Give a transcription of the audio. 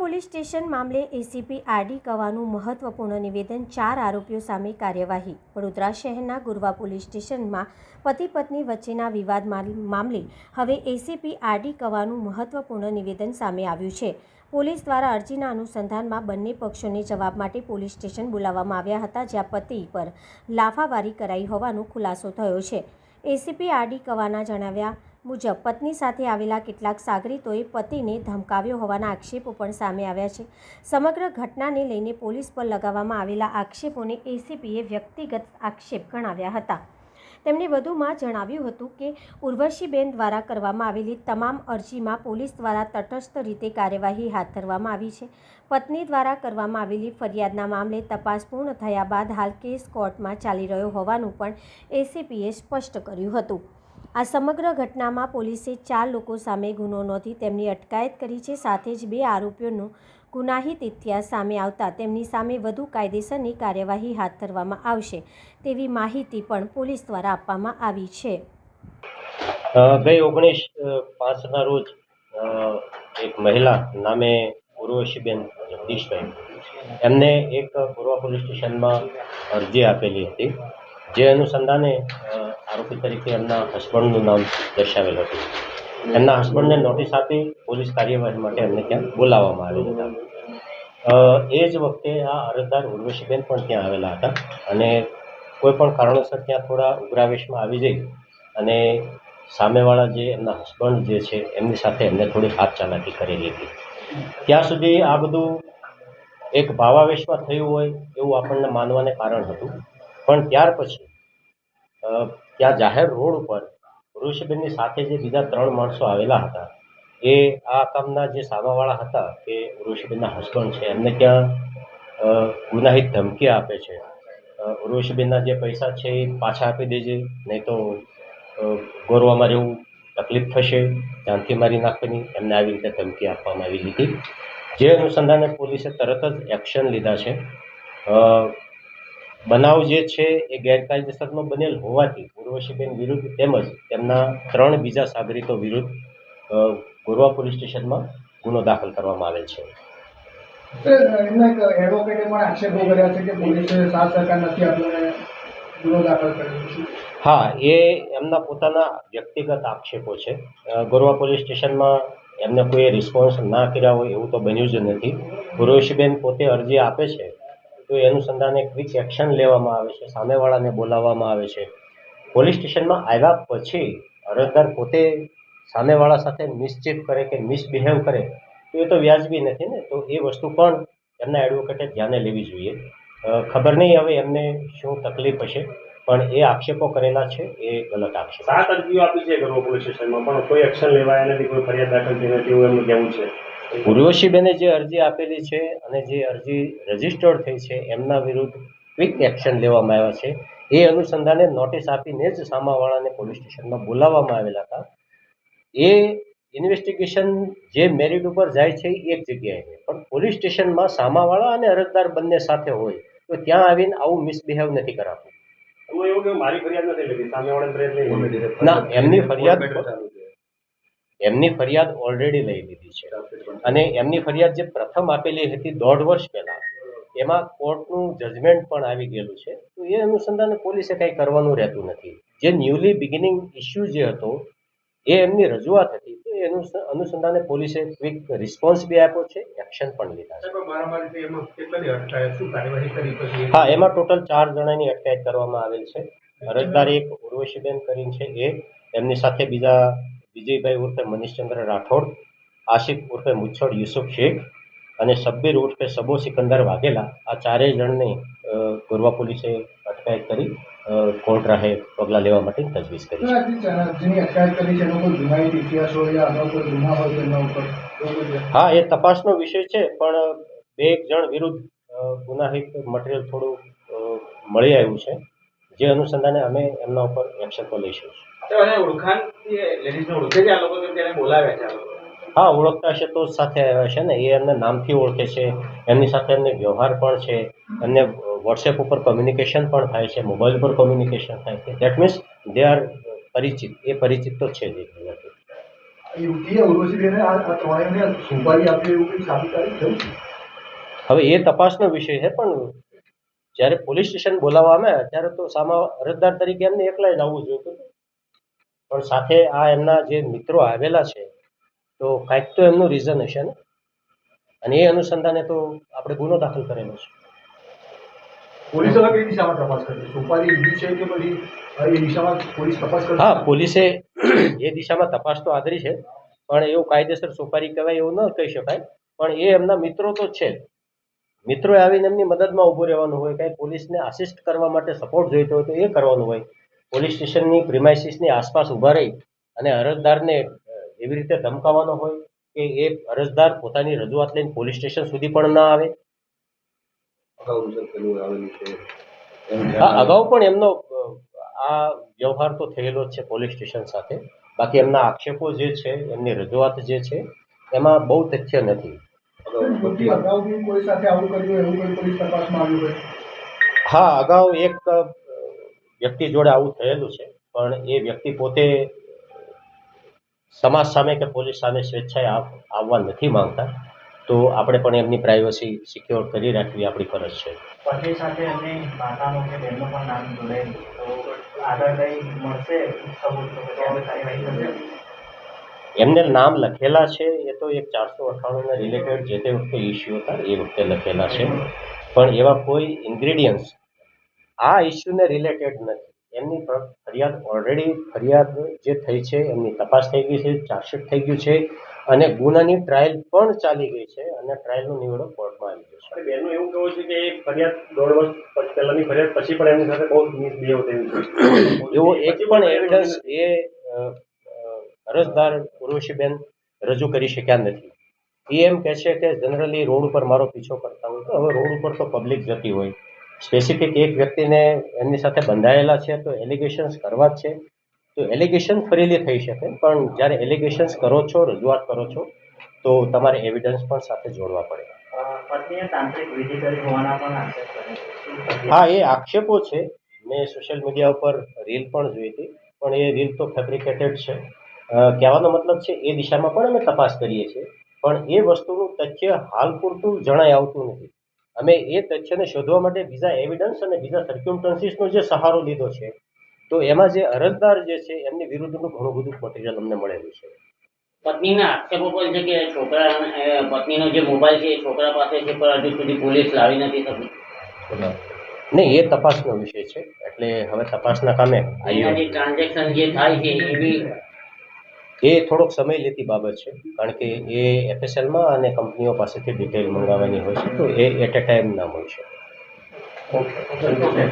Police station મામલે ACP RD કવાનું મહત્વપૂર્ણ નિવેદન, 4 આરોપીઓ સામે કાર્યવાહી। વડોદરા શહેરના ગુરવા પોલીસ સ્ટેશનમાં પતિ પત્ની વચ્ચેના વિવાદ મામલે હવે એસીપી આરડી કવાનું મહત્વપૂર્ણ નિવેદન સામે આવ્યું છે। પોલીસ દ્વારા અરજીના અનુસંધાનમાં બંને પક્ષોને જવાબ માટે પોલીસ સ્ટેશન બોલાવવામાં આવ્યા હતા, જ્યાં પતિ પર લાફાવારી કરાઈ હોવાનો ખુલાસો થયો છે। એસીપી આરડી કવાના જણાવ્યા મુજબ પત્ની સાથે આવેલા કેટલાક સાગરીતોએ પતિને ધમકાવ્યો હોવાના આક્ષેપો પણ સામે આવ્યા છે। સમગ્ર ઘટનાને લઈને પોલીસ પર લગાવવામાં આવેલા આક્ષેપોને એસીપીએ વ્યક્તિગત આક્ષેપ ગણાવ્યા હતા। તેમણે વધુમાં જણાવ્યું હતું કે ઉર્વશીબેન દ્વારા કરવામાં આવેલી તમામ અરજીમાં પોલીસ દ્વારા તટસ્થ રીતે કાર્યવાહી હાથ ધરવામાં આવી છે। પત્ની દ્વારા કરવામાં આવેલી ફરિયાદના મામલે તપાસ પૂર્ણ થયા બાદ હાલ કેસ કોર્ટમાં ચાલી રહ્યો હોવાનું પણ એસીપીએ સ્પષ્ટ કર્યું હતું। આ સમગ્ર ઘટનામાં પોલીસે 4 લોકો સામે ગુનો નોંધી તેમની અટકાયત કરી છે। સાથે જ 2 આરોપીઓનો ગુનાહિત ઇતિહાસ સામે આવતા તેમની સામે વધુ કાયદેસરની કાર્યવાહી હાથ ધરવામાં આવશે તેવી માહિતી પણ પોલીસ દ્વારા આપવામાં આવી છે। ગઈ 19/5ના રોજ એક મહિલા નામે ઉર્વશીબેન જગદીશભાઈ એમને એક પૂર્વ પોલીસ સ્ટેશનમાં અરજી આપેલી હતી, જે અનુસંધાને આરોપી તરીકે એમના હસબન્ડનું નામ દર્શાવેલ હતું। એમના હસબન્ડને નોટિસ આપી પોલીસ કાર્યવાહી માટે એમને ત્યાં બોલાવવામાં આવેલા હતા। એ જ વખતે આ અરજદાર ઉર્વશીબેન પણ ત્યાં આવેલા હતા અને કોઈ પણ કારણોસર ત્યાં થોડા ઉગ્રાવેશમાં આવી જઈ અને સામેવાળા જે એમના હસબન્ડ જે છે એમની સાથે એમને થોડી હાથ ચાલાકી કરેલી હતી। ત્યાં સુધી આ બધું એક ભાવાવેશમાં થયું હોય એવું આપણને માનવાને કારણ હતું, પણ ત્યાર પછી ત્યાં જાહેર રોડ ઉપર ઉર્વશીબેનની સાથે જે બીજા 3 માણસો આવેલા હતા, એ આ કામના જે સામાવાળા હતા કે ઉર્વશીબેનના હસબન્ડ છે એમને ત્યાં ગુનાહિત ધમકી આપે છે। ઉર્વશીબેનના જે પૈસા છે એ પાછા આપી દેજે, નહીં તો ગોરવામાં રહેવું તકલીફ થશે, જાનથી મારી નાખવાની, એમને આવી રીતે ધમકી આપવામાં આવી હતી। જે અનુસંધાને પોલીસે તરત જ એક્શન લીધા છે। બનાવ જે છે એ ગેરકાયદેસરનો બનેલ હોવાથી ઉર્વશીબેન વિરુદ્ધ તેમજ તેમના 3 બીજા સાગરીતો વિરુદ્ધ ગોરવા પોલીસ સ્ટેશનમાં ગુનો દાખલ કરવામાં આવેલ છે। હા, એ એમના પોતાના વ્યક્તિગત આક્ષેપો છે। ગોરવા પોલીસ સ્ટેશનમાં એમને કોઈ રિસ્પોન્સ ના કર્યા હોય એવું તો બન્યું જ નથી। ઉર્વશીબેન પોતે અરજી આપે છે તો એ અનુસંધાને ક્વિક એક્શન લેવામાં આવે છે, સામેવાળાને બોલાવવામાં આવે છે। પોલીસ સ્ટેશનમાં આવ્યા પછી અરજદાર પોતે સામેવાળા સાથે મિસચીફ કરે કે મિસબિહેવ કરે તો એ તો વ્યાજબી નથી ને, તો એ વસ્તુ પણ એમના એડવોકેટે ધ્યાને લેવી જોઈએ। ખબર નહીં હવે એમને શું તકલીફ હશે, પણ એ આક્ષેપો કરેલા છે એ ગલત આક્ષેપ। 7 અરજીઓ આપી છે ગોરવા પોલીસ સ્ટેશનમાં, પણ કોઈ એક્શન લેવાયા નથી, કોઈ ફરિયાદ દાખલ થઈ નથી એવું એમનું કહેવું છે। ઉર્વશીબેને જે અરજી આપેલી છે અને જે અરજી રજીસ્ટર્ડ થઈ છે એમના વિરુદ્ધ ક્વિક એક્શન લેવામાં આવ્યા છે। એ અનુસંધાને નોટિસ આપીને જ સામાવાળાને પોલીસ સ્ટેશનમાં બોલાવવામાં આવેલા હતા। એ ઇન્વેસ્ટિગેશન જે મેરિટ ઉપર જાય છે એ એક જગ્યાએ છે, પણ પોલીસ સ્ટેશનમાં સામાવાળા અને અરજદાર બંને સાથે હોય તો ત્યાં આવીને આવું મિસબિહેવ નથી કરાતું। એવું કે મારી ફરિયાદ નથી લખી, સામેવાળાની ફરિયાદ લઈ ના, એમની ફરિયાદ ઓલરેડી લઈ લીધી છે અને એમની ફરિયાદ જે પ્રથમ આપેલી હતી 1.5 વર્ષ પહેલા, એમાં કોર્ટનું જજમેન્ટ પણ આવી ગયેલું છે, તો એ અનુસંધાને પોલીસે કંઈ કરવાનું રહેતું નથી। જે ન્યૂલી બિગિનિંગ ઇસ્યુ જે હતો એ એમની રજૂઆત હતી, તો એ અનુસંધાને પોલીસે ક્વિક રિસ્પોન્સ બી આપ્યો છે, એક્શન પણ લીધા છે। હા, એમાં ટોટલ 4 જણાની અટકાયત કરવામાં આવેલ છે। અરજદાર એક ઉર્વશીબેન કરીને છે એ, એમની સાથે બીજા વિજયભાઈ ઉર્ફે મનીષચંદ્ર રાઠોડ, આશિફ ઉર્ફે મુછોડ યુસુફ શેખ અને શબ્બીર ઉર્ફે સબો સિકંદર વાઘેલા, આ 4 જણની ગોરવા પોલીસે અટકાયત કરી કોર્ટ રાહે પગલાં લેવા માટે તજવીજ કરી છે। હા, એ તપાસનો વિષય છે, પણ 2 જણ વિરુદ્ધ ગુનાહિત મટીરિયલ થોડું મળી આવ્યું છે, જે અનુસંધાને અમે એમના ઉપર એક્શન તો લઈશું। હા, ઓળખતા હશે તો સાથે આવ્યા છે ને, એ એમને નામથી ઓળખે છે, એમની સાથે એમને વ્યવહાર પણ છે, એમને વોટ્સએપ ઉપર કમ્યુનિકેશન પણ થાય છે, મોબાઈલ પર કમ્યુનિકેશન થાય છે। દેટ મીન્સ દે આર પરિચિત, એ પરિચિત તો છે જ એકબીજાથી। યુવતીએ ઉર્વશીબેને આ ત્રણેયને સોપારી આપી એવું કંઈ સાબિતારી થયું છે? હવે એ તપાસનો વિષય છે, પણ જ્યારે પોલીસ સ્ટેશન બોલાવવામાં આવ્યા ત્યારે તો સામા અરજદાર તરીકે એમને એકલા જ આવવું જોઈતું હતું. પણ સાથે આ એમના જે મિત્રો આવેલા છે તો કાંઈક તો એમનું રીઝન હશે ને, અને એ અનુસંધાને તો આપણે ગુનો દાખલ કરેલો છે. પોલીસ હવે કઈ દિશામાં તપાસ કરશે? સોપારી લીધી છે કે પછી એ દિશામાં પોલીસ તપાસ કરશે? હા, પોલીસે એ દિશામાં તપાસ તો આદરી છે, પણ એવું કાયદેસર સોપારી કહેવાય એવું ન કહી શકાય. પણ એ એમના મિત્રો તો છે જ. મિત્રોએ આવીને એમની મદદમાં ઊભું રહેવાનું હોય, કાંઈ પોલીસને આસિસ્ટ કરવા માટે સપોર્ટ જોઈતો હોય તો એ કરવાનું હોય. પોલીસ સ્ટેશનની પ્રિમાઇસીસની આસપાસ ઊભા રહી અને અરજદારને એવી રીતે ધમકાવવાનો હોય કે એ અરજદાર પોતાની રજૂઆત લઈને પોલીસ સ્ટેશન સુધી પણ ના આવે. હા, અગાઉ પણ એમનો આ વ્યવહાર તો થયેલો જ છે પોલીસ સ્ટેશન સાથે. બાકી એમના આક્ષેપો જે છે, એમની રજૂઆત જે છે, એમાં બહુ તથ્ય નથી. અગાઉ બી કોઈ સાથે આવું કર્યું એવું કોઈ પોલીસ તપાસમાં આવ્યું હોય? હા, અગાઉ એક વ્યક્તિ જોડે આવું થયેલું છે, પણ એ વ્યક્તિ પોતે સમાજ સામે કે પોલીસ સામે સ્વેચ્છાએ આવવા નથી માંગતા. તો આપણે પણ એમની પ્રાઇવસી સિક્યોર કરી રાખવી આપણી ફરજ છે. પતિ સાથે એમની માતાનું કે બહેનનું પણ નામ જોડાયેલું, તો આગળ કંઈ મળશે સબૂત તો પછી આપણે કાર્યવાહી થશે? એમને નામ લખેલા છે એ તો એક 498ના રિલેટેડ જે તે વખતે ઇસ્યુ હતા એ વખતે લખેલા છે, પણ એવા કોઈ ઇન્ગ્રેડિયન્ટ્સ આ ઇસ્યુને રિલેટેડ નથી. એમની ફરિયાદ જે થઈ છે, એમની તપાસ થઈ ગઈ છે, ચાર્જશીટ થઈ ગયું છે, અને ગુનાની ટ્રાયલ પણ ચાલી ગઈ છે, અને ટ્રાયલનો નિવડો કોર્ટમાં આવી ગયો છે. બેનનું એવું કહેવું છે કે એ ફરિયાદ 1.5 વર્ષ પહેલાની ફરિયાદ પછી પણ એમની સાથે બહુ મિસબિહેવ થયું છે. એવો એક પણ એવિડન્સ એ અરજદાર ઉર્વશીબેન રજૂ કરી શક્યા નથી. એ એમ કહે છે કે જનરલી રોડ ઉપર મારો પીછો કરતા હોય, તો હવે રોડ ઉપર તો પબ્લિક જતી હોય. સ્પેસિફિક એક વ્યક્તિને એમની સાથે બંધાયેલા છે તો એલિગેશન્સ કરવા જ છે. તો એલિગેશન ફરીલી થઈ શકે, પણ જ્યારે એલિગેશન્સ કરો છો, રજૂઆત કરો છો, તો તમારે એવિડન્સ પણ સાથે જોડવા પડે. પત્નીએ તાંત્રિક વિધિ કરી હોવાના પણ આક્ષેપ કરે છે. હા, એ આક્ષેપો છે. મેં સોશિયલ મીડિયા ઉપર રીલ પણ જોઈ હતી, પણ એ રીલ તો ફેબ્રિકેટેડ છે. કહેવાનો મતલબ છે એ દિશામાં પણ અમે તપાસ કરીએ છીએ, પણ એ વસ્તુનું તથ્ય હાલ પૂરતું જણાઈ આવતું નથી. અમે એ તથ્યને શોધવા માટે બીજા એવિડન્સ અને બીજા સર્ક્યુમસ્ટન્સીસનો જે સહારો લીધો છે, તો એમાં જે અરજદાર જે છે એમની વિરુદ્ધનું ઘણું બધું મટીરિયલ અમને મળેલું છે. પત્નીના આક્ષેપો પણ છે કે પત્નીનો જે મોબાઈલ છે એ છોકરા પાસે છે, પણ હજુ સુધી પોલીસ લાવી નથી શકી. નહીં, એ તપાસનો વિષય છે, એટલે હવે તપાસના કામે એના જે ટ્રાન્ઝેક્શન જે થાય છે એ બી એ થોડોક સમય લેતી બાબત છે, કારણ કે એ એફએસએલમાં અને કંપનીઓ પાસેથી ડિટેલ મંગાવવાની હોય છે, તો એ એટ એ ટાઈમ ના મળશે. ઓકે.